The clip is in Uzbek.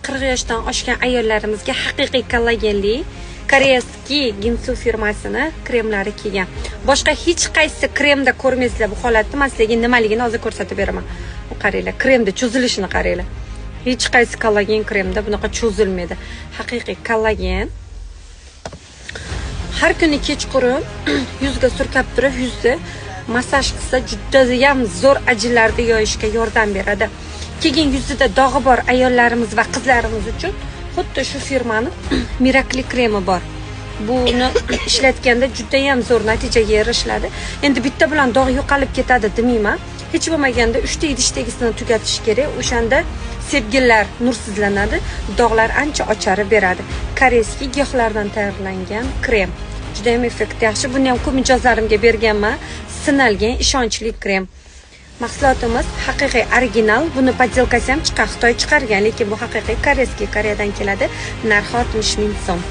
40 yoshdan oshgan ayollarimizga haqiqiy kollagenli koreyskiy Ginsu firmasini kremlari kelgan. Boshqa hech qaysi kremda ko'rmaysizlar bu holatni. Men sizlarga nimaligini hozir ko'rsatib beraman. Qaranglar, kremda cho'zilishini qaranglar. Hech qaysi kollagen kremda bunaqa cho'zilmaydi. Haqiqiy kollagen. Har kuni kechqurun yuzga surkab turib, yuzni massaj qilsa juda ham zo'r ajinlarni yoyishga yordam beradi. Keyin yuzida dog'i bor ayollarimiz va qizlarimiz uchun xuddi shu firmani Miracle kremi bor. Buni ishlatganda juda ham zo'r natijaga erishiladi. Endi bitta bilan dog' yo'qolib ketadi demayman. Hech bo'lmaganda 3 ta idishdagisini tugatish kerak. O'shanda sevgillar nursizlanadi, dog'lar ancha ocharib beradi. Koreyskiy giyohlardan tayyorlangan krem. Juda ham effekt yaxshi. Buni ham ko'p mijozlarimga berganman. Sinalgan, ishonchli krem. Mahsulotimiz haqiqiy original. Buni poddelkasi ham Xitoy chiqargan, lekin bu haqiqiy koreyskiy, Koreyadan keladi. Narxi 60 ming so'm.